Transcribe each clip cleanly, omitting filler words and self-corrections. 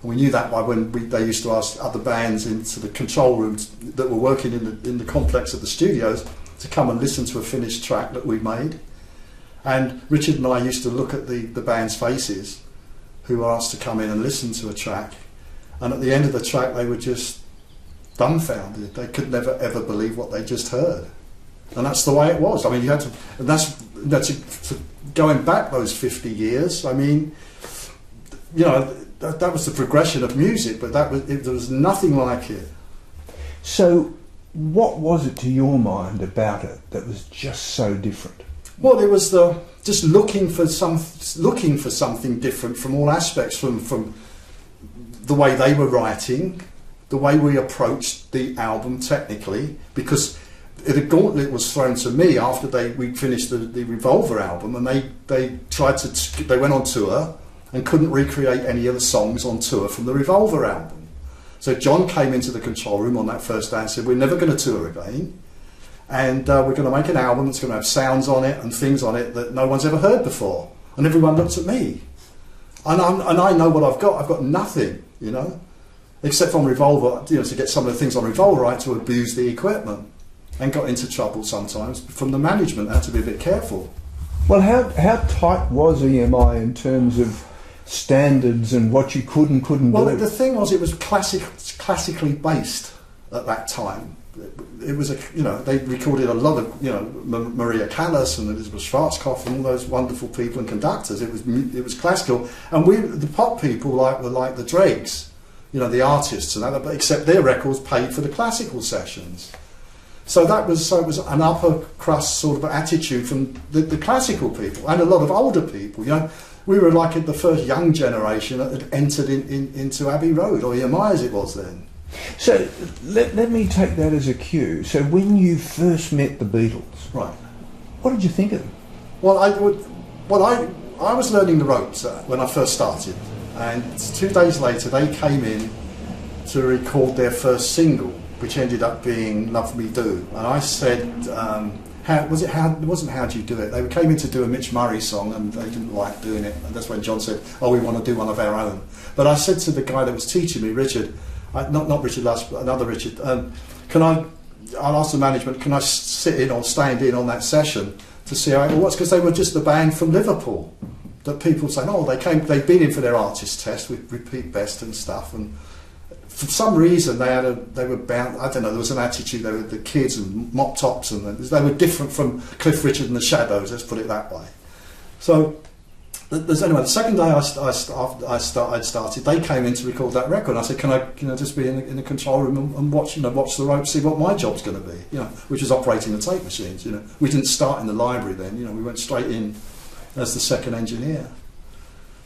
And we knew that by when they used to ask other bands into the control rooms that were working in the complex of the studios to come and listen to a finished track that we made. And Richard and I used to look at the band's faces who were asked to come in and listen to a track, and at the end of the track they were just dumbfounded. They could never ever believe what they just heard. And that's the way it was. I mean, you had to, and that's going back those 50 years. I mean, you know, that was the progression of music, but there was nothing like it. So, what was it to your mind about it that was just so different? Well, it was just looking for something different from all aspects, from the way they were writing, the way we approached the album technically, because a gauntlet was thrown to me after we finished the Revolver album, and they went on tour and couldn't recreate any of the songs on tour from the Revolver album. So John came into the control room on that first day and said, we're never going to tour again, and we're going to make an album that's going to have sounds on it and things on it that no one's ever heard before. And everyone looked at me, and I know what I've got nothing, you know, except on Revolver, you know, to get some of the things on Revolver right, to abuse the equipment, and got into trouble sometimes from the management. Had to be a bit careful. Well, how tight was EMI in terms of standards and what you could and couldn't do? Well, the thing was, it was classically based at that time. It was they recorded a lot of, you know, Maria Callas and Elizabeth Schwarzkopf and all those wonderful people and conductors. It was classical, and the pop people were like the Dregs, you know, the artists and that, but except their records paid for the classical sessions. So it was an upper crust sort of attitude from the classical people and a lot of older people. You know, we were like the first young generation that had entered into Abbey Road, or EMI as it was then. So let me take that as a cue. So when you first met the Beatles, right, what did you think of them? Well, I was learning the ropes when I first started, and 2 days later they came in to record their first single, which ended up being Love Me Do. And I said, it wasn't How Do You Do It? They came in to do a Mitch Murray song and they didn't like doing it. And that's when John said, oh, we want to do one of our own. But I said to the guy that was teaching me, Richard, not Richard Lush, but another Richard, I'll ask the management, can I sit in or stand in on that session to see how it was? Because they were just the band from Liverpool that people saying, oh, they'd been in for their artist test with Repeat Best and stuff, and for some reason they were bound. I don't know. There was an attitude. They were the kids and mop tops, and they were different from Cliff Richard and the Shadows. Let's put it that way. So, anyway, the second day I started, they came in to record that record. And I said, can I just be in the control room and watch the ropes, see what my job's going to be, you know, which was operating the tape machines. You know, we didn't start in the library then. You know, we went straight in as the second engineer.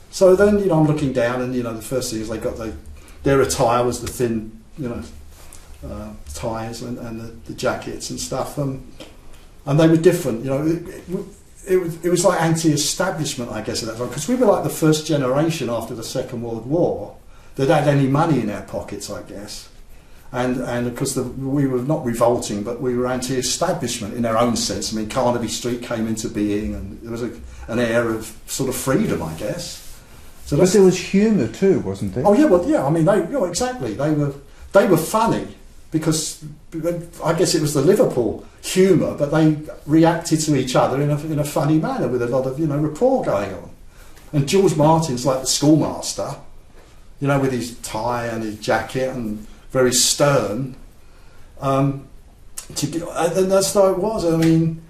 So then, you know, I'm looking down, and you know, the first thing is they got their attire was the thin, you know, ties and the jackets and stuff, and they were different. You know, it was like anti-establishment, I guess, at that time, because we were like the first generation after the Second World War that had any money in our pockets, I guess, and because we were not revolting, but we were anti-establishment in our own sense. I mean, Carnaby Street came into being, and there was an air of sort of freedom, I guess. So but there was humour too, wasn't there? Oh yeah, well yeah. I mean, exactly. They were funny because I guess it was the Liverpool humour, but they reacted to each other in a funny manner with a lot of, you know, rapport going on. And George Martin's like the schoolmaster, you know, with his tie and his jacket and very stern. And that's how it was. I mean,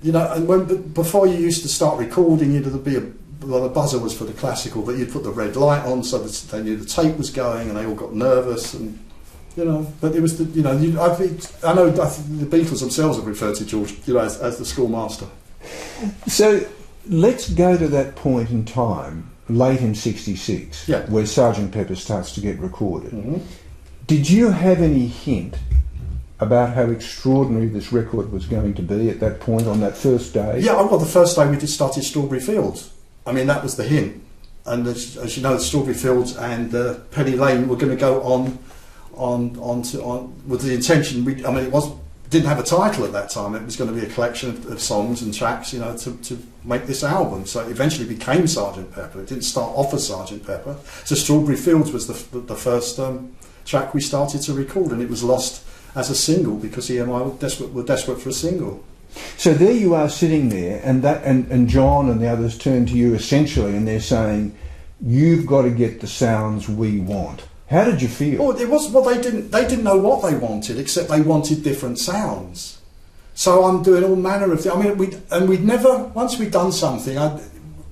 you know, and before you used to start recording, there'd be the buzzer was for the classical, but you'd put the red light on so that they knew the tape was going, and they all got nervous, and you know. But it was I know the Beatles themselves have referred to George, you know, as the schoolmaster. So let's go to that point in time, late in '66, yeah, where Sgt Pepper starts to get recorded. Mm-hmm. Did you have any hint about how extraordinary this record was going to be at that point on that first day? Yeah, well, the first day we just started Strawberry Fields. I mean, that was the hint. And as you know, Strawberry Fields and Penny Lane were going to go on with the intention. It was didn't have a title at that time. It was going to be a collection of songs and tracks, you know, to make this album. So it eventually became Sgt Pepper. It didn't start off as Sgt Pepper. So Strawberry Fields was the first track we started to record, and it was lost as a single because EMI were desperate for a single. So there you are sitting there, and John and the others turn to you essentially, and they're saying, "You've got to get the sounds we want." How did you feel? Well, they didn't know what they wanted, except they wanted different sounds. So I'm doing all manner of things. I mean, we'd never, once we'd done something,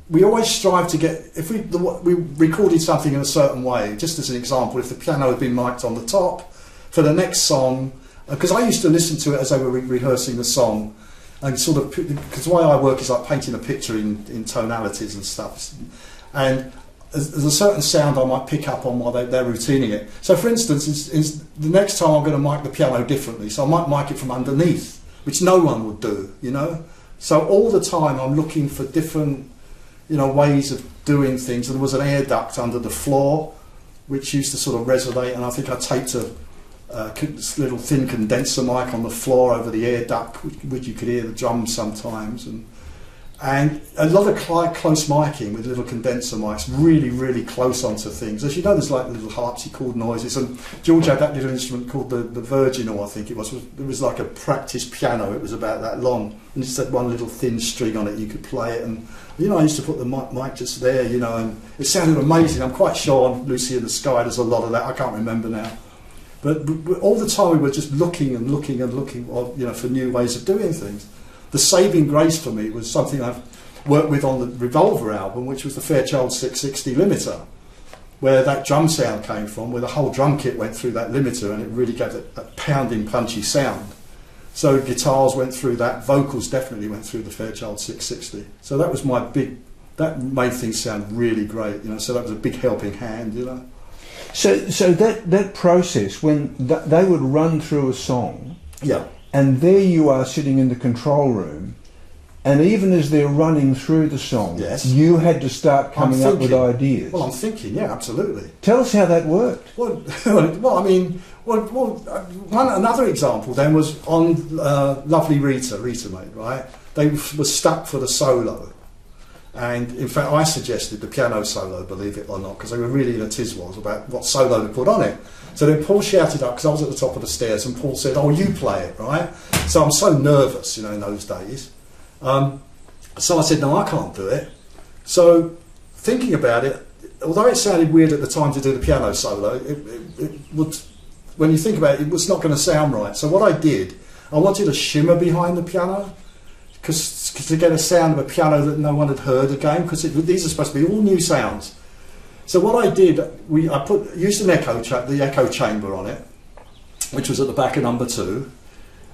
we always strive to get, if we recorded something in a certain way, just as an example, if the piano had been mic'd on the top, for the next song, because I used to listen to it as they were rehearsing the song, and sort of, because the way I work is like painting a picture in tonalities and stuff, and there's a certain sound I might pick up on while they're routining it. So for instance, the next time I'm going to mic the piano differently, so I might mic it from underneath, which no one would do, you know. So all the time I'm looking for different, you know, ways of doing things. And there was an air duct under the floor which used to sort of resonate, and I think I taped a little thin condenser mic on the floor over the air duct, which you could hear the drums sometimes, and a lot of close miking with little condenser mics, really, really close onto things. As you know, there's like little harpsichord noises, and George had that little instrument called the Virginal, I think it was. It was like a practice piano. It was about that long, and it just had one little thin string on it. You could play it, and you know, I used to put the mic just there, you know, and it sounded amazing. I'm quite sure on Lucy in the Sky there's a lot of that. I can't remember now. But all the time we were just looking and looking and looking, you know, for new ways of doing things. The saving grace for me was something I've worked with on the Revolver album, which was the Fairchild 660 limiter, where that drum sound came from, where the whole drum kit went through that limiter, and it really gave it a pounding, punchy sound. So guitars went through that, vocals definitely went through the Fairchild 660. So that was that made things sound really great, you know, so that was a big helping hand, you know. So that process, when they would run through a song, yeah, and there you are sitting in the control room, and even as they're running through the song, yes, you had to start coming up with ideas. Well, I'm thinking, yeah, absolutely. Tell us how that worked. Well, I mean, another example then was on Lovely Rita, mate, right? They were stuck for the solo. And in fact, I suggested the piano solo, believe it or not, because they were really in a tizwaz about what solo to put on it. So then Paul shouted up, because I was at the top of the stairs, and Paul said, "Oh, you play it," right? So I'm so nervous, you know, in those days. So I said, "No, I can't do it." So thinking about it, although it sounded weird at the time to do the piano solo, it would, when you think about it, it was not going to sound right. So what I did, I wanted a shimmer behind the piano, because to get a sound of a piano that no one had heard again, because these are supposed to be all new sounds. So what I did, I used an the echo chamber on it, which was at the back of number 2,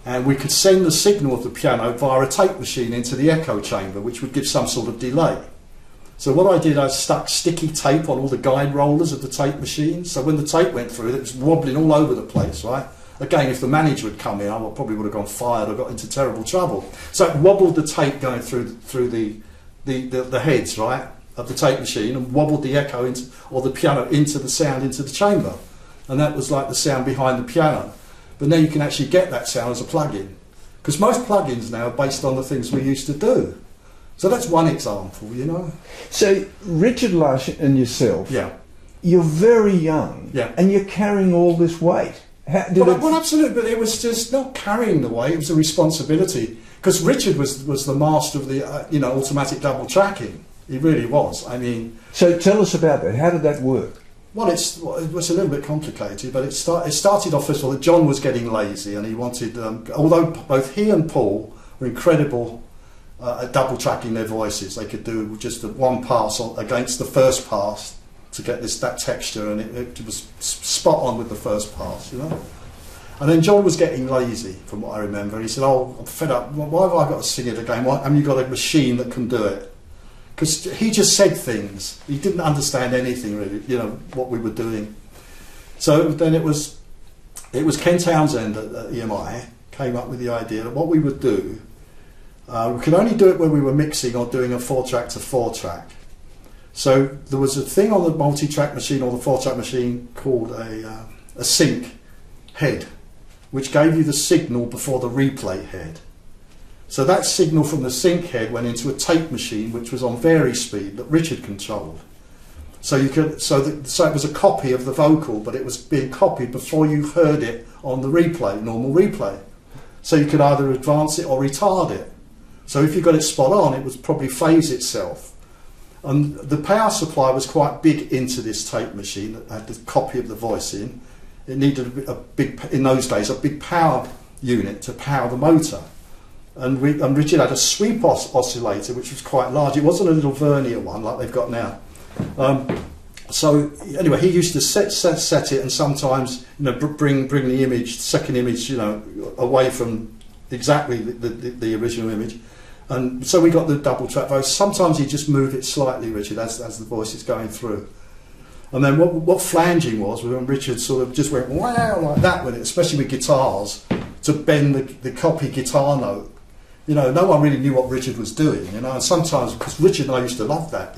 and we could send the signal of the piano via a tape machine into the echo chamber, which would give some sort of delay. So what I did, I stuck sticky tape on all the guide rollers of the tape machine, so when the tape went through, it was wobbling all over the place, right? Again, if the manager had come in, I probably would have gone fired or got into terrible trouble. So it wobbled the tape going through the heads, right, of the tape machine, and wobbled the echo or the piano into the sound into the chamber, and that was like the sound behind the piano. But now you can actually get that sound as a plug-in, because most plugins now are based on the things we used to do. So that's one example, you know. So Richard Lush and yourself, yeah, you're very young, yeah, and you're carrying all this weight. Well, absolutely, but it was just not carrying the weight; it was a responsibility. Because Richard was the master of the automatic double tracking. He really was. I mean, so tell us about that. How did that work? Well, it was a little bit complicated, but it started off first of all that John was getting lazy, and he wanted. Although both he and Paul were incredible at double tracking their voices, they could do just one pass against the first pass to get that texture, and it was spot on with the first pass, you know. And then John was getting lazy, from what I remember. He said, "Oh, I'm fed up. Why have I got to sing it again? Why haven't you got a machine that can do it?" Because he just said things. He didn't understand anything really, you know, what we were doing. So then it was Ken Townsend at EMI came up with the idea that what we would do, we could only do it when we were mixing or doing a 4-track to 4-track. So there was a thing on the multi-track machine or the 4-track machine called a sync head, which gave you the signal before the replay head. So that signal from the sync head went into a tape machine, which was on vari-speed that Richard controlled. So you could, so it was a copy of the vocal, but it was being copied before you heard it on the replay, normal replay. So you could either advance it or retard it. So if you got it spot on, it would probably phase itself. And the power supply was quite big into this tape machine that had the copy of the voice in. It needed a big, in those days, a big power unit to power the motor. And Richard had a sweep oscillator, which was quite large. It wasn't a little vernier one like they've got now. So anyway, he used to set it, and sometimes bring the image, second image, away from exactly the original image. And so we got the double track voice. Sometimes he just moved it slightly, Richard, as the voice is going through. And then what flanging was when Richard sort of just went wow like that with it, especially with guitars, to bend the copy guitar note. No one really knew what Richard was doing, and sometimes, because Richard and I used to love that,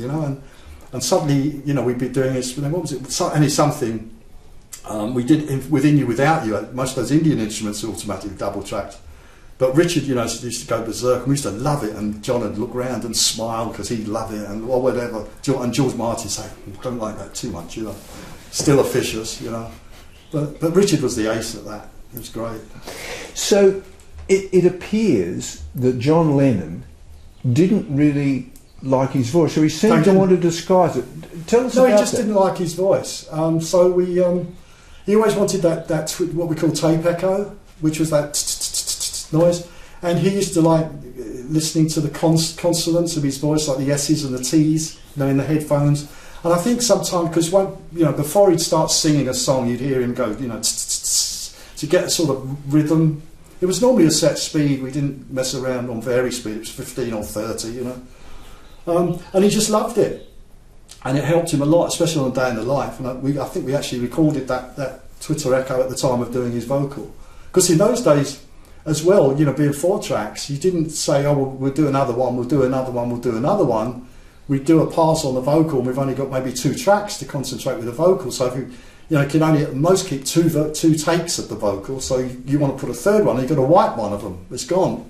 and suddenly, we'd be doing this, what was it, any something, we did Within You, Without You, most of those Indian instruments are automatically double tracked. But Richard, used to go berserk, and we used to love it, and John would look round and smile because he'd love it, or whatever. And George Martin would say, don't like that too much, still officious, But Richard was the ace at that. It was great. So it appears that John Lennon didn't really like his voice, so he seemed to want to disguise it. Tell us about that. No, he just didn't like his voice. So he always wanted that what we call tape echo, which was that noise, and he used to like listening to the consonants of his voice, like the S's and the T's, in the headphones. And I think sometimes, because before he'd start singing a song, you'd hear him go, to get a sort of rhythm. It was normally a set speed. We didn't mess around on vari speed. It was 15 or 30, and he just loved it, and it helped him a lot, especially on A Day in the Life. And I think we actually recorded that Twitter echo at the time of doing his vocal, because in those days, as well, being 4 tracks, you didn't say, oh, we'll do another one, we'll do another one, we'll do another one. We'd do a pass on the vocal, and we've only got maybe 2 tracks to concentrate with the vocal. So if you can only at most keep two takes of the vocal. So you want to put a third one, you've got to wipe one of them. It's gone,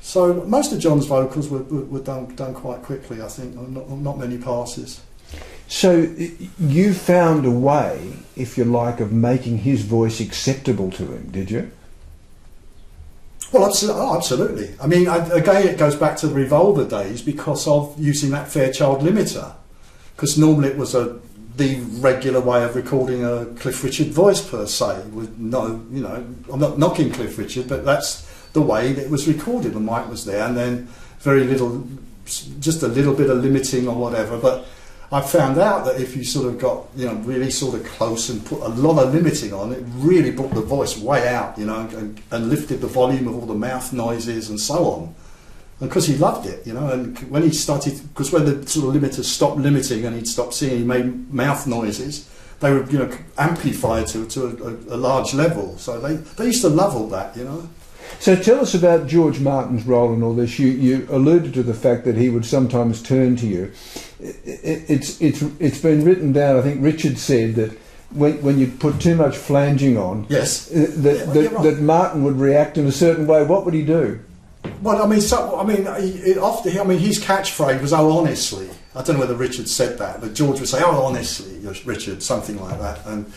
So most of John's vocals were done quite quickly, I think. Not many passes. So you found a way, if you like, of making his voice acceptable to him, did you? Well, absolutely. I mean, again, it goes back to the Revolver days because of using that Fairchild limiter. Because normally it was the regular way of recording a Cliff Richard voice per se. With no, I'm not knocking Cliff Richard, but that's the way that it was recorded. The mic was there, and then very little, just a little bit of limiting or whatever. But I found out that if you sort of got, really sort of close and put a lot of limiting on, it really brought the voice way out, and lifted the volume of all the mouth noises and so on. And because he loved it, and when he started, because when the sort of limiter stopped limiting and he'd stopped singing, he made mouth noises, they were, amplified to a large level. So they used to love all that, So tell us about George Martin's role in all this. You alluded to the fact that he would sometimes turn to you. It's been written down. I think Richard said that when you put too much flanging on, yes, that Martin would react in a certain way. What would he do? Well, his catchphrase was "Oh, honestly." I don't know whether Richard said that, but George would say, "Oh, honestly, Richard," something like that. And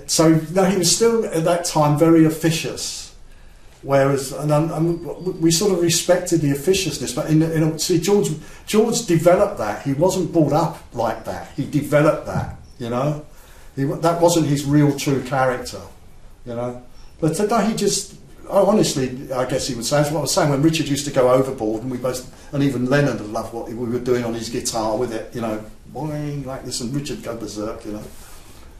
so he was still at that time very officious. Whereas, we sort of respected the officiousness, but see, George developed that. He wasn't brought up like that. He developed that, that wasn't his real true character, But today he just, honestly, I guess he would say, that's what I was saying, when Richard used to go overboard, and even Lennon loved what we were doing on his guitar with it, boing, like this, and Richard go berserk,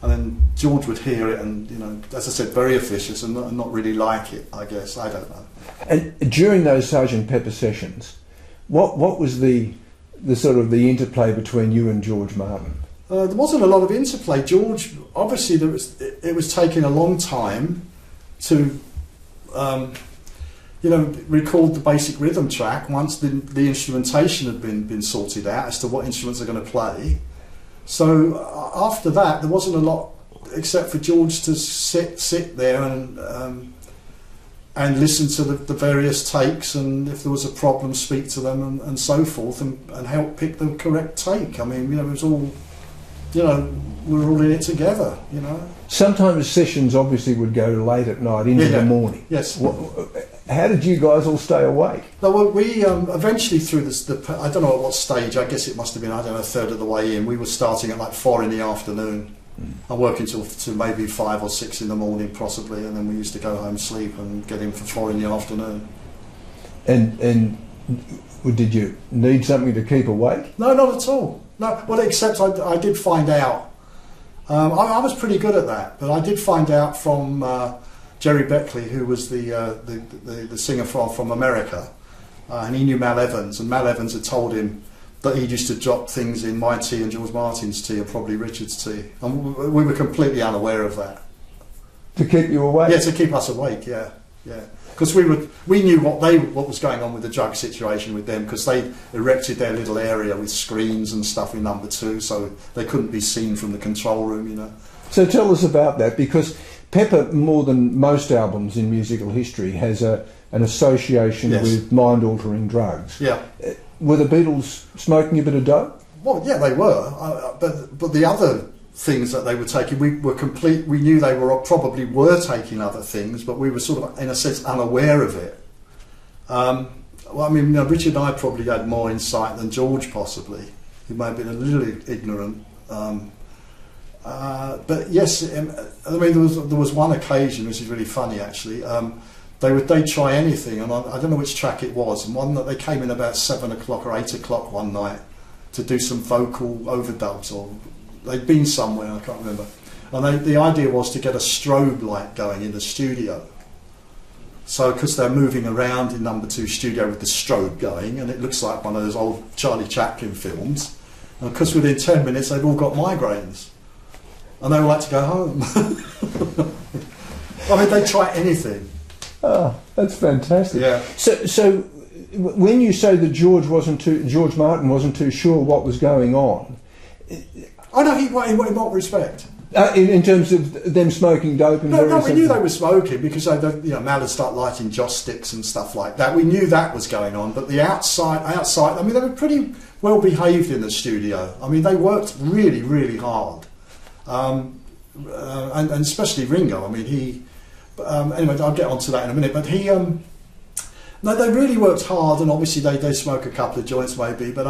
And then George would hear it and, as I said, very officious and not really like it, I guess. I don't know. And during those Sgt Pepper sessions, what was the sort of the interplay between you and George Martin? There wasn't a lot of interplay. George, obviously, it was taking a long time to, record the basic rhythm track once the instrumentation had been sorted out as to what instruments are going to play. So after that, there wasn't a lot except for George to sit there and listen to the various takes, and if there was a problem, speak to them and so forth, and help pick the correct take. I mean, it was all, we were all in it together, Sometimes sessions obviously would go late at night into the morning. Yes. How did you guys all stay awake? No, well, we eventually through I don't know at what stage, I guess it must have been, a third of the way in, we were starting at like 4 in the afternoon and working till maybe 5 or 6 in the morning possibly, and then we used to go home, sleep and get in for 4 in the afternoon. And did you need something to keep awake? No, not at all. No, well, except I did find out, I was pretty good at that, but I did find out from Jerry Beckley, who was the singer from America, and he knew Mal Evans, and Mal Evans had told him that he used to drop things in my tea and George Martin's tea, and probably Richard's tea, and we were completely unaware of that. To keep you awake? Yeah, to keep us awake. Yeah. Because we knew what was going on with the drug situation with them, because they erected their little area with screens and stuff in number 2, so they couldn't be seen from the control room. So tell us about that, because Pepper, more than most albums in musical history, has an association with mind-altering drugs. Yeah. Were the Beatles smoking a bit of dope? Well, yeah, they were. But the other things that they were taking, we knew they probably were taking other things, but we were sort of, in a sense, unaware of it. Richard and I probably had more insight than George, possibly. He may have been a little ignorant. But yes, there was one occasion, which is really funny actually. They'd try anything, and I don't know which track it was, and one that they came in about 7 o'clock or 8 o'clock one night to do some vocal overdubs, or they'd been somewhere, I can't remember. And the idea was to get a strobe light going in the studio. So, because they're moving around in number 2 studio with the strobe going, and it looks like one of those old Charlie Chaplin films, and because within 10 minutes they'd all got migraines. And they would like to go home. They'd try anything. Oh, that's fantastic. Yeah. So when you say that George Martin wasn't too sure what was going on... Oh no, in what respect? In terms of them smoking dope and... No, we knew they were smoking, because Mal had started lighting joss sticks and stuff like that. We knew that was going on, but the outside, they were pretty well behaved in the studio. They worked really, really hard. And especially Ringo. Anyway, I'll get onto that in a minute. But no, they really worked hard, and obviously they smoke a couple of joints maybe. But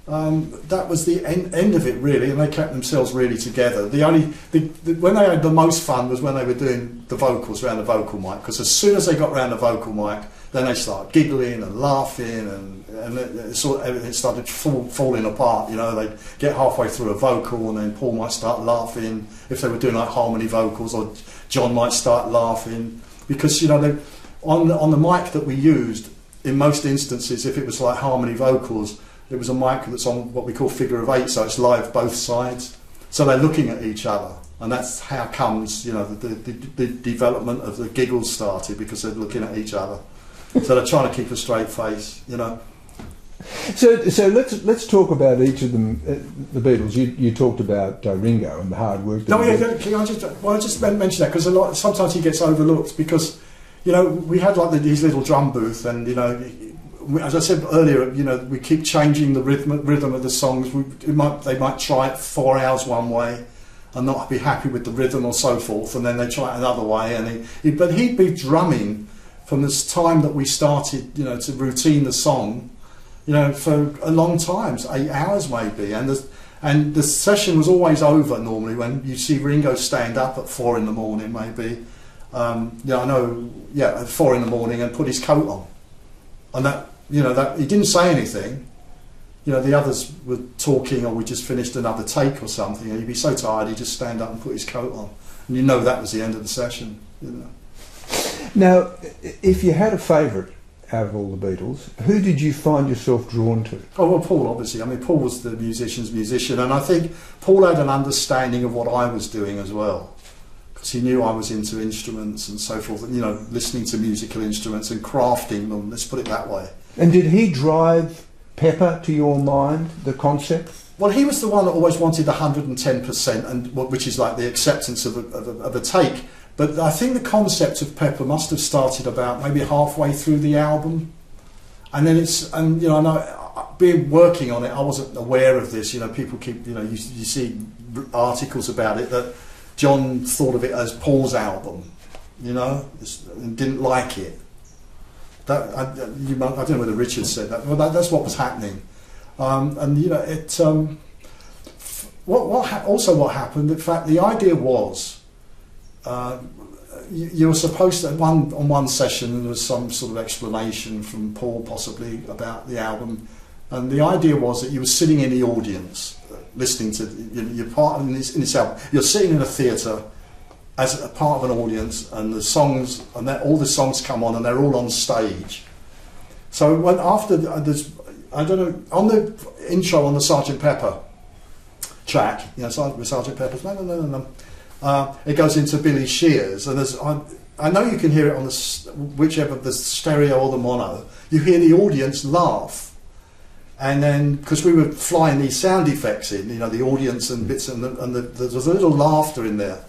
that was the end of it really, and they kept themselves really together. When they had the most fun was when they were doing the vocals around the vocal mic, because as soon as they got around the vocal mic, then they started giggling and laughing, and everything started falling apart. They'd get halfway through a vocal, and then Paul might start laughing if they were doing like harmony vocals, or John might start laughing, because on the mic that we used, in most instances, if it was like harmony vocals, it was a mic that's on what we call figure of 8, so it's live both sides, so they're looking at each other. And that's how comes, the development of the giggles started, because they're looking at each other. So they're trying to keep a straight face, So let's talk about each of them. The Beatles. You talked about Ringo and the hard work. I just mention that because sometimes he gets overlooked, because we had like his little drum booth, and as I said earlier, we keep changing the rhythm of the songs. They might try it 4 hours one way and not be happy with the rhythm or so forth, and then they try it another way, and but he'd be drumming from this time that we started, to routine the song, for a long time, 8 hours maybe, and the session was always over normally when you see Ringo stand up at 4 in the morning maybe, at 4 in the morning, and put his coat on, and that he didn't say anything. The others were talking, or we just finished another take or something, and he'd be so tired he'd just stand up and put his coat on, and that was the end of the session. Now, if you had a favourite out of all the Beatles, who did you find yourself drawn to? Oh, well, Paul, obviously. Paul was the musician's musician, and I think Paul had an understanding of what I was doing as well, because he knew I was into instruments and so forth, listening to musical instruments and crafting them, let's put it that way. And did he drive Pepper to your mind, the concept? Well, he was the one that always wanted 110%, and which is like the acceptance of a take. But I think the concept of Pepper must have started about maybe halfway through the album, and then and you know, being working on it, I wasn't aware of this. You know, people keep, you know, you see articles about it that John thought of it as Paul's album, you know, and didn't like it. I don't know whether Richard said that. Well, that's what was happening. And you know, it. What happened? In fact, the idea was you were supposed to on one session there was some sort of explanation from Paul possibly about the album, and the idea was that you were sitting in the audience listening to your part in this album. You're sitting in a theatre as a part of an audience, and the songs all the songs come on, and they're all on stage. So when after there's, I don't know, on the intro on the Sgt Pepper track, you know, Sgt Pepper's no. It goes into Billy Shears, and I know you can hear it on whichever the stereo or the mono. You hear the audience laugh, and then because we were flying these sound effects in, you know, the audience and bits, and there's a little laughter in there.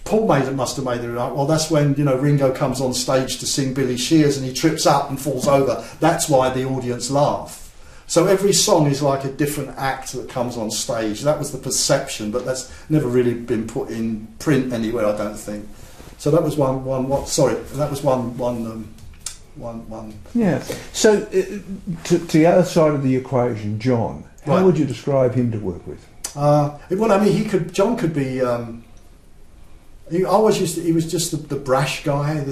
Paul must have made it right. Well, that's when, you know, Ringo comes on stage to sing Billy Shears, and he trips up and falls over. That's why the audience laugh. So every song is like a different act that comes on stage. That was the perception, but that's never really been put in print anywhere, I don't think. So that was one. Yeah. So to the other side of the equation, John, how would you describe him to work with? Well, I mean, John could be. He was just the brash guy.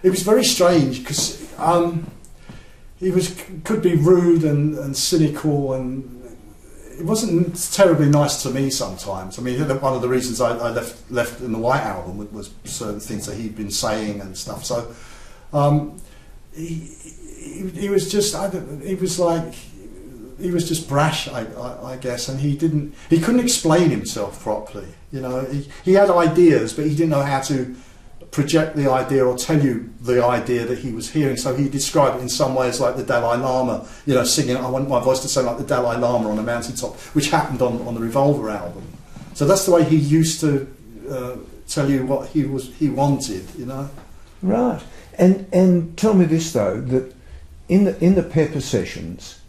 It was very strange because he could be rude and cynical, and it wasn't terribly nice to me sometimes. I mean, one of the reasons I left in the White Album was certain things that he'd been saying and stuff. So he was just he was just brash, I guess, and he couldn't explain himself properly. You know, he had ideas, but he didn't know how to project the idea or tell you the idea that he was hearing. So he described it in some ways like the Dalai Lama, you know, singing, I want my voice to sound like the Dalai Lama on a mountaintop, which happened on the Revolver album. So that's the way he used to tell you what he wanted, you know. Right. And tell me this though, that in the Pepper sessions,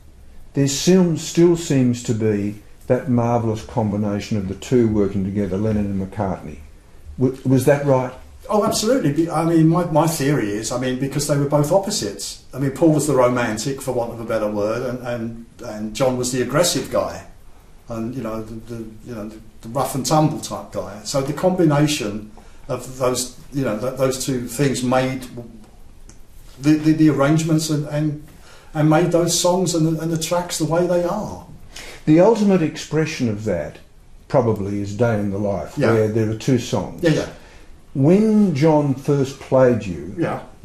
there still seems to be that marvellous combination of the two working together, Lennon and McCartney. Was that right? Oh, absolutely. I mean, my theory is, I mean, because they were both opposites. I mean, Paul was the romantic, for want of a better word, and John was the aggressive guy, and you know, the rough and tumble type guy. So the combination of those, you know, those two things made the arrangements and made those songs and the tracks the way they are. The ultimate expression of that probably is Day in the Life, where there are two songs. Yeah. When John first played you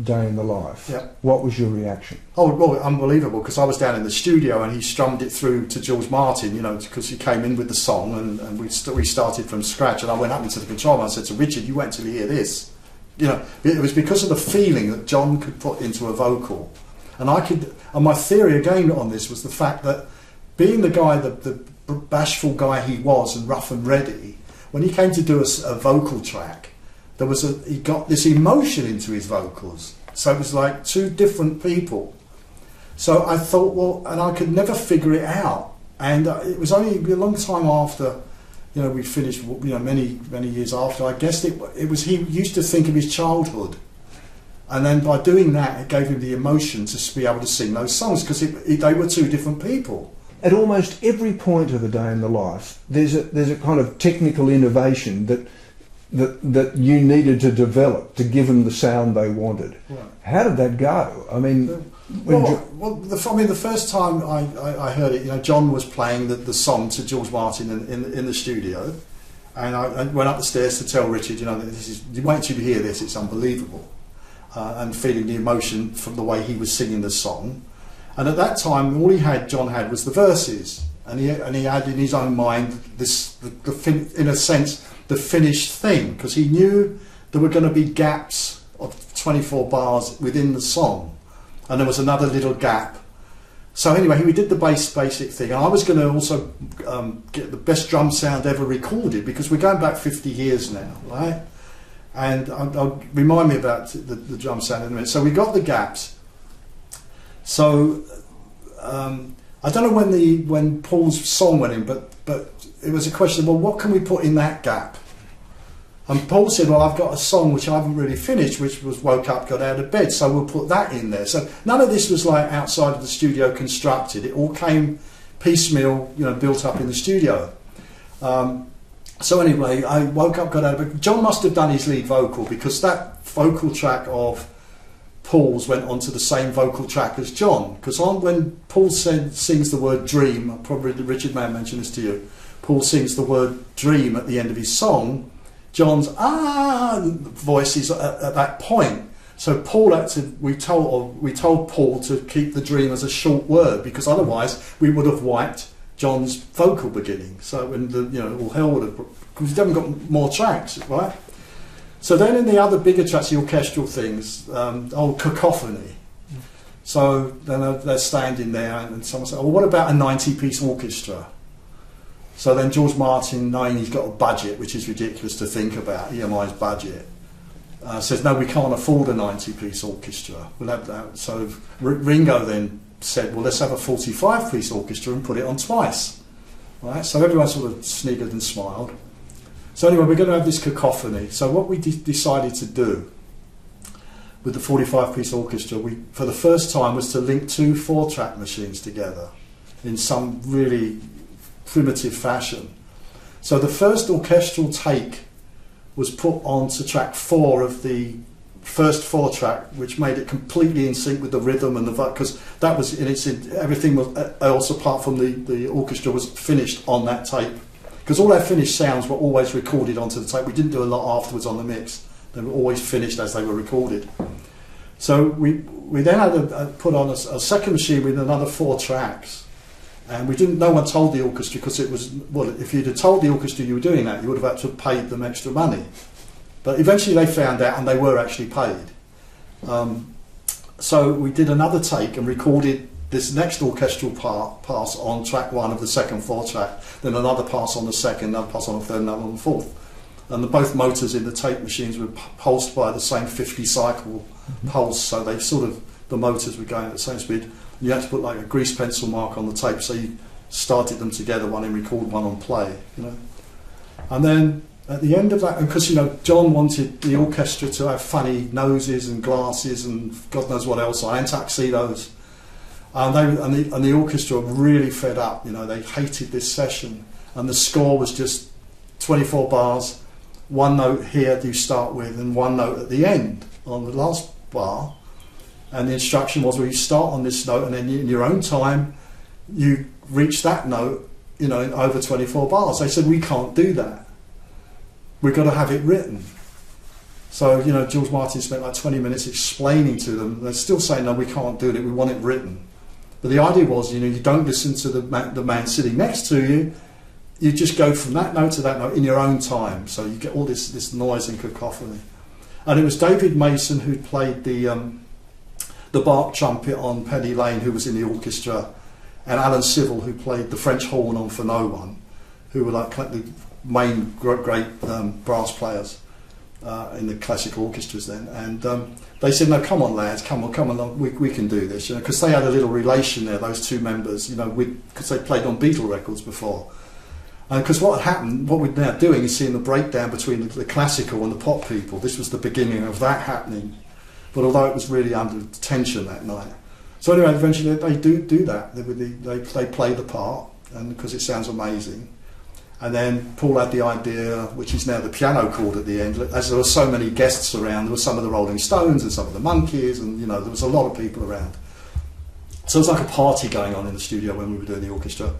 Day in the Life, what was your reaction? Oh, well, unbelievable, because I was down in the studio and he strummed it through to George Martin, you know, because he came in with the song and we started from scratch, and I went up into the control and I said to Richard, you wait till you hear this. You know, it was because of the feeling that John could put into a vocal. And my theory again on this was the fact that being the guy, the bashful guy he was and rough and ready, when he came to do a vocal track, he got this emotion into his vocals. So it was like two different people. So I thought, well, and I could never figure it out. And it was only a long time after, you know, we finished, you know, many years after, I guessed it was he used to think of his childhood. And then by doing that, it gave him the emotion to be able to sing those songs, because they were two different people. At almost every point of A Day in the Life, there's a kind of technical innovation that you needed to develop to give them the sound they wanted. Right. How did that go? I mean, the first time I heard it, you know, John was playing the song to George Martin in the studio, and I went up the stairs to tell Richard, you know, you wait till you hear this, it's unbelievable. And feeling the emotion from the way he was singing the song. And at that time, all John had was the verses, and he had in his own mind in a sense, the finished thing, because he knew there were going to be gaps of 24 bars within the song, and there was another little gap So anyway, we did the basic thing, and I was going to also get the best drum sound ever recorded, because we're going back 50 years now, right? And I'll remind me about the drum sound in a minute. So we got the gaps. So I don't know when Paul's song went in, but it was a question, well, what can we put in that gap? And Paul said, well, I've got a song which I haven't really finished, which was Woke Up, Got Out of Bed, so we'll put that in there. So none of this was like outside of the studio constructed. It all came piecemeal, built up in the studio. So anyway, I woke up, got out of bed. John must have done his lead vocal, because that vocal track of Paul's went onto the same vocal track as John. Because when Paul sings the word dream, probably Richard may have mentioned this to you, Paul sings the word dream at the end of his song, John's voice is at that point. So Paul we told Paul to keep the dream as a short word, because otherwise we would have wiped John's vocal beginning. So when all hell would have, because we haven't got more tracks, right? So then in the other bigger tracks, the orchestral things, cacophony. So then they're standing there, and someone said, well, what about a 90-piece orchestra? So then George Martin, knowing he's got a budget, which is ridiculous to think about, EMI's budget, says, no, we can't afford a 90-piece orchestra. We'll have that. So Ringo then said, well, let's have a 45-piece orchestra and put it on twice. Right? So everyone sort of sniggered and smiled. So anyway, we're going to have this cacophony. So what we decided to do with the 45-piece orchestra, for the first time, was to link two 4-track machines together in some really primitive fashion. So the first orchestral take was put onto track 4 of the first 4-track, which made it completely in sync with the rhythm and the because that was everything was else apart from the orchestra was finished on that tape, because all our finished sounds were always recorded onto the tape. We didn't do a lot afterwards on the mix. They were always finished as they were recorded. So we then had to put on a second machine with another 4 tracks. And no one told the orchestra, because it was, well, if you'd have told the orchestra you were doing that, you would have had to have paid them extra money. But eventually they found out, and they were actually paid. So we did another take and recorded this next orchestral pass on track 1 of the second 4-track, then another pass on the second, another pass on the third, another on the fourth. And both motors in the tape machines were pulsed by the same 50-cycle pulse, so the motors were going at the same speed. You had to put like a grease pencil mark on the tape, so you started them together, one in record, one on play, And then at the end of that, because John wanted the orchestra to have funny noses and glasses and God knows what else, and tuxedos, and the orchestra were really fed up. They hated this session, and the score was just 24 bars, one note here you start with, and one note at the end on the last bar. And the instruction was, well, you start on this note, and then in your own time, you reach that note, in over 24 bars. They said, we can't do that. We've got to have it written. So, George Martin spent like 20 minutes explaining to them. They're still saying, no, we can't do it. We want it written. But the idea was, you don't listen to the man sitting next to you. You just go from that note to that note in your own time. So you get all this noise and cacophony. And it was David Mason who played the bark trumpet on Penny Lane, who was in the orchestra, and Alan Civil, who played the French horn on For No One, who were like the main great brass players in the classical orchestras then. And they said, no, come on lads, come on, we can do this, because they had a little relation there, those two members, because they played on Beatles records before. And because what had happened, what we're now doing is seeing the breakdown between the classical and the pop people. This was the beginning of that happening. But although it was really under tension that night. So anyway, eventually they do that. They play the part, and because it sounds amazing. And then Paul had the idea, which is now the piano chord at the end. As there were so many guests around, there were some of the Rolling Stones and some of the Monkees, and there was a lot of people around. So it was like a party going on in the studio when we were doing the orchestra.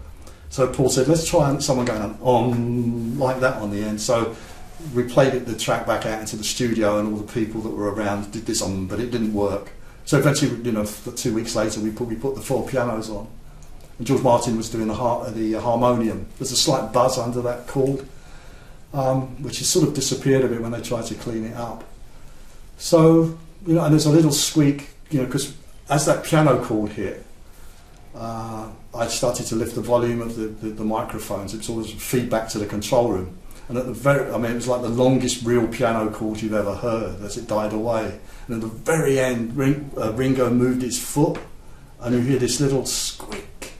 So Paul said, let's try someone going on like that on the end. So we played the track back out into the studio, and all the people that were around did this on, but it didn't work. So eventually, 2 weeks later, we put the 4 pianos on, and George Martin was doing the harmonium. There's a slight buzz under that chord, which has sort of disappeared a bit when they tried to clean it up. So and there's a little squeak, because as that piano chord hit, I started to lift the volume of the microphones. It was always feedback to the control room. And at the very, I mean, it was like the longest real piano chord you've ever heard as it died away. And at the very end, Ringo moved his foot, and you hear this little squeak.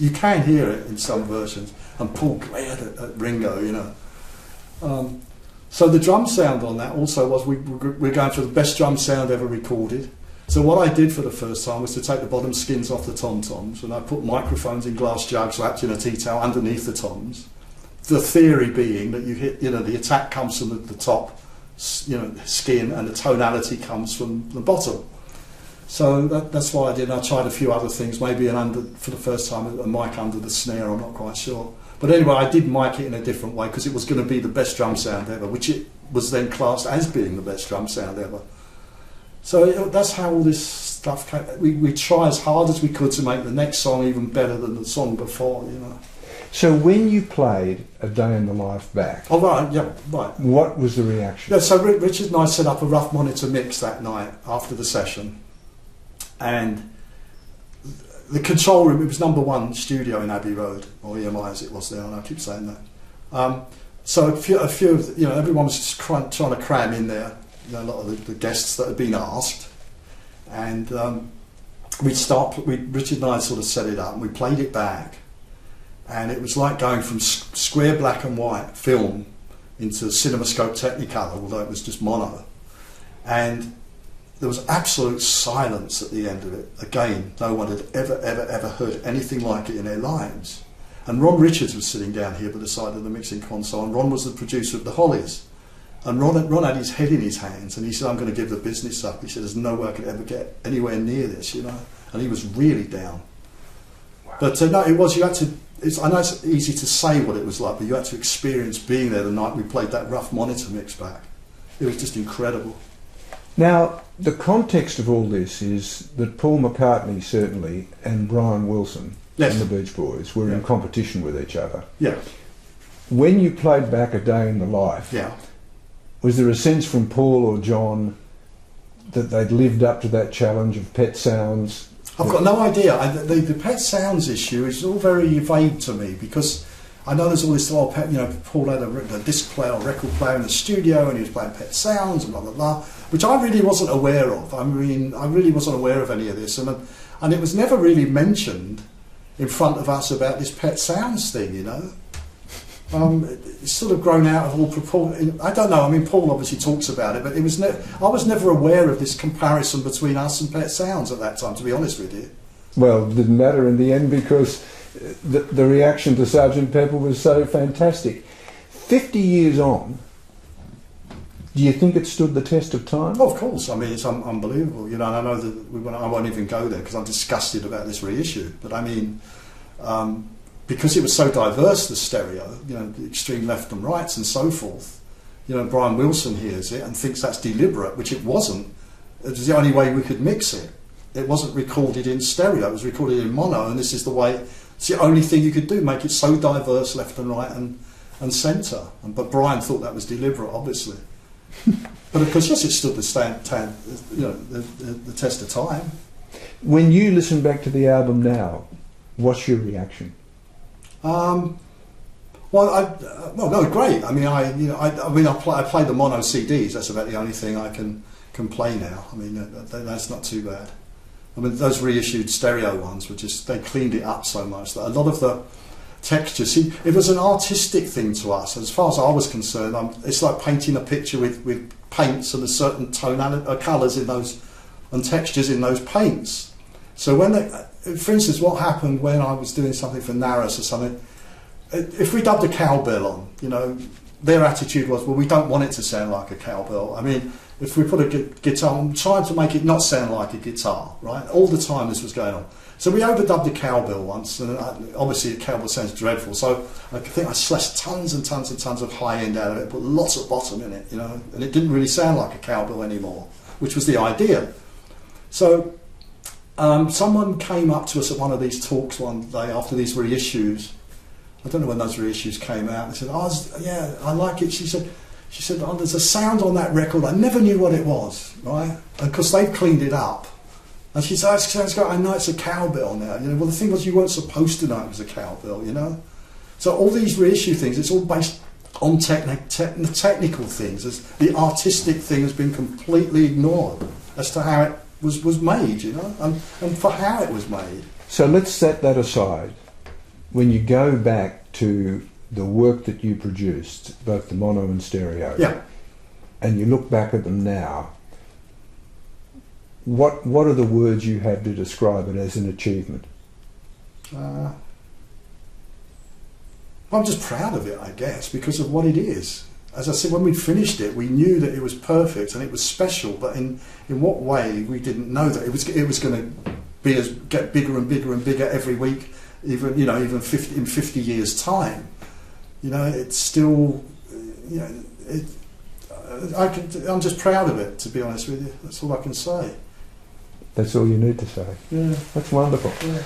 You can hear it in some versions. And Paul glared at Ringo, you know. So the drum sound on that also was, we're going for the best drum sound ever recorded. So what I did for the first time was to take the bottom skins off the tom-toms, and I put microphones in glass jugs wrapped in a tea towel underneath the toms. The theory being that you hit, you know, the attack comes from the top, you know, skin, and the tonality comes from the bottom. So that's what I did. I tried a few other things, maybe for the first time a mic under the snare. I'm not quite sure. But anyway, I did mic it in a different way because it was going to be the best drum sound ever, which it was then classed as being the best drum sound ever. So that's how all this stuff came. We try as hard as we could to make the next song even better than the song before, you know. So when you played A Day in the Life back, oh right, yeah, right. What was the reaction? Yeah, so Richard and I set up a rough monitor mix that night after the session, and the control room, it was number 1 studio in Abbey Road, or EMI as it was there, and I keep saying that. So a few of, you know, everyone was just trying to cram in there, you know, a lot of the guests that had been asked, and Richard and I sort of set it up, and we played it back. And it was like going from square black and white film into CinemaScope Technicolor, although it was just mono. And there was absolute silence at the end of it. Again, no one had ever heard anything like it in their lives. And Ron Richards was sitting down here by the side of the mixing console, and Ron was the producer of the Hollies. And Ron had his head in his hands, and he said, I'm going to give the business up. He said, there's no way I could ever get anywhere near this, you know. And he was really down. Wow. But no, it was, you had to, I know it's easy to say what it was like, but you had to experience being there the night we played that rough monitor mix back. It was just incredible. Now, the context of all this is that Paul McCartney, certainly, and Brian Wilson, yes, and the Beach Boys were in competition with each other. Yeah. When you played back A Day in the Life, was there a sense from Paul or John that they'd lived up to that challenge of Pet Sounds? I've got no idea. The Pet Sounds issue is all very vague to me, because I know there's all this, you know, Paul had a disc player or record player in the studio and he was playing Pet Sounds and blah, blah, blah, which I really wasn't aware of. I mean, I really wasn't aware of any of this. And it was never really mentioned in front of us about this Pet Sounds thing, you know. It's sort of grown out of all proportion. I don't know. I mean, Paul obviously talks about it, but it was I was never aware of this comparison between us and Pet Sounds at that time, to be honest with you. Well, it didn't matter in the end, because the reaction to Sgt Pepper was so fantastic. 50 years on, do you think it stood the test of time? Oh, of course. I mean, it's unbelievable. You know, and I know that I won't even go there because I'm disgusted about this reissue. But I mean, because it was so diverse, the stereo, you know, the extreme left and rights and so forth, you know, Brian Wilson hears it and thinks that's deliberate, which it wasn't. It was the only way we could mix it. It wasn't recorded in stereo, it was recorded in mono, and this is the way, it's the only thing you could do, make it so diverse left and right and centre. But Brian thought that was deliberate, obviously. But of course, yes, it stood the test of time. When you listen back to the album now, what's your reaction? No, great. I mean, I play the mono CDs. That's about the only thing I can play now. I mean, that's not too bad. I mean, those reissued stereo ones were just, they cleaned it up so much that a lot of the textures, see, it was an artistic thing to us. As far as I was concerned, it's like painting a picture with paints and a certain tonality, colours in those, and textures in those paints. So when for instance, what happened when I was doing something for Naris or something, if we dubbed a cowbell on, you know, their attitude was, well, we don't want it to sound like a cowbell. I mean, if we put a guitar, I'm trying to make it not sound like a guitar, right? All the time this was going on. So we overdubbed a cowbell once, and obviously a cowbell sounds dreadful. So I think I slashed tons and tons and tons of high end out of it, put lots of bottom in it, you know, and it didn't really sound like a cowbell anymore, which was the idea. So someone came up to us at one of these talks one day after these reissues. I don't know when those reissues came out. They said, yeah, I like it. She said, oh, there's a sound on that record. I never knew what it was, right? And because they've cleaned it up, And she said, I know it's a cowbell now. You know, well, the thing was, you weren't supposed to know it was a cowbell, you know. So all these reissue things, it's all based on technical things. As the artistic thing has been completely ignored as to how it was made, you know, and for how it was made. So let's set that aside. When you go back to the work that you produced, both the mono and stereo, yeah, and you look back at them now, what are the words you have to describe it as an achievement? I'm just proud of it, I guess, because of what it is. As I said, when we finished it, we knew that it was perfect and it was special, but in what way we didn't know that it was going to be get bigger and bigger and bigger every week, even in 50 years' time. You know, it's still, you know, I'm just proud of it, to be honest with you. That's all I can say. That's all you need to say. Yeah. That's wonderful. Yeah.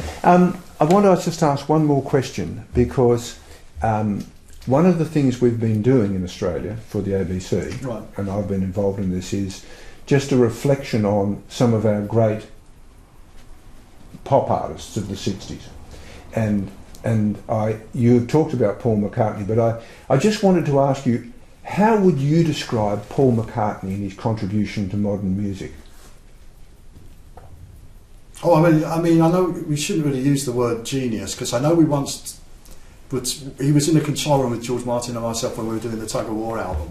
I want to just ask one more question, because one of the things we've been doing in Australia for the ABC, right, and I've been involved in this, is just a reflection on some of our great pop artists of the 60s. And you talked about Paul McCartney, but I just wanted to ask you, how would you describe Paul McCartney and his contribution to modern music? Oh, I mean, I know we shouldn't really use the word genius, because I know we once, he was in the control room with George Martin and myself when we were doing the Tug of War album,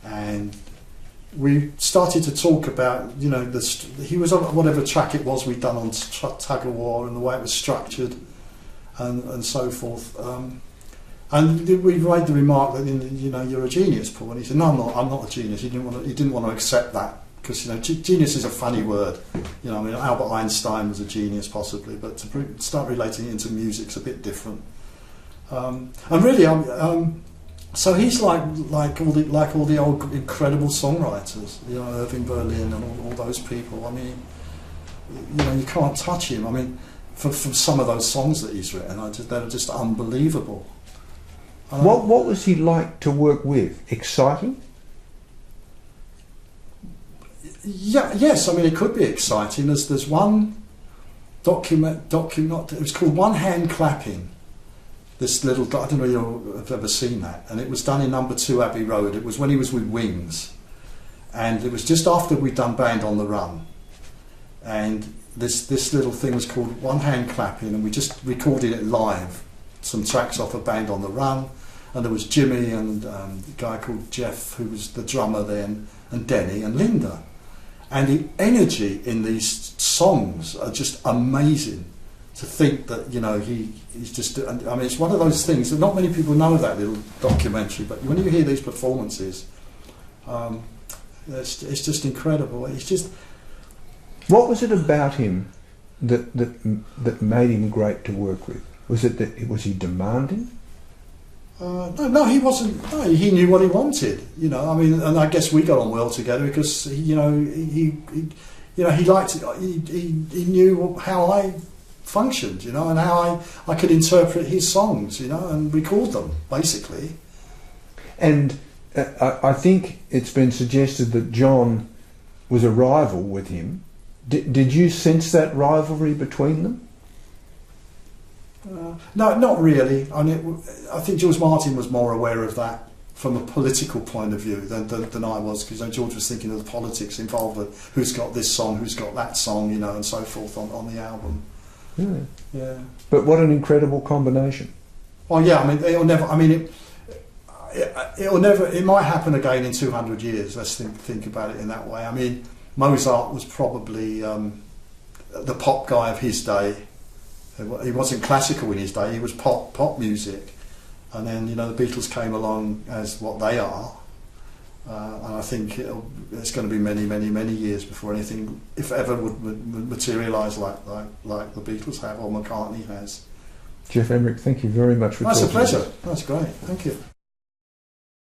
and we started to talk about, you know, he was on whatever track it was we'd done on Tug of War and the way it was structured, and so forth. And we made the remark that, you know, you're a genius, Paul. And he said, no, I'm not a genius. He didn't want to accept that, because, you know, genius is a funny word. You know, I mean, Albert Einstein was a genius possibly, but to start relating it into music's a bit different. And really, so he's like all the old incredible songwriters, you know, Irving Berlin and all those people. I mean, you know, you can't touch him. I mean, from some of those songs that he's written, they're just unbelievable. What was he like to work with? Exciting? Yeah, yes. I mean, it could be exciting. There's one document. It was called One Hand Clapping. This little, I don't know if you've ever seen that, and it was done in Number 2 Abbey Road. It was when he was with Wings, and it was just after we'd done Band on the Run, and this little thing was called One Hand Clapping, and we just recorded it live, some tracks off of Band on the Run, and there was Jimmy and a guy called Geoff, who was the drummer then, and Denny and Linda, and the energy in these songs are just amazing. To think that, you know, he's just, I mean, it's one of those things that not many people know that little documentary, but when you hear these performances, it's just incredible. It's just... What was it about him that made him great to work with? Was he demanding? No, he wasn't. No, he knew what he wanted. You know, I mean, and I guess we got on well together because he liked it. He knew how I functioned, you know, and how I could interpret his songs, you know, and record them, basically. And I think it's been suggested that John was a rival with him. Did you sense that rivalry between them? No, not really. I mean, I think George Martin was more aware of that from a political point of view than I was, because, you know, George was thinking of the politics involved with who's got this song, who's got that song, you know, and so forth on the album. Yeah. Yeah. But what an incredible combination. Well, yeah. I mean, it'll never. I mean, it'll never. It might happen again in 200 years. Let's think about it in that way. I mean, Mozart was probably the pop guy of his day. He wasn't classical in his day. He was pop music, and then, you know, the Beatles came along as what they are. And I think it's going to be many years before anything, if ever, would materialise like the Beatles have or McCartney has. Geoff Emerick, thank you very much for talking to us. That's a pleasure. That's great. Thank you.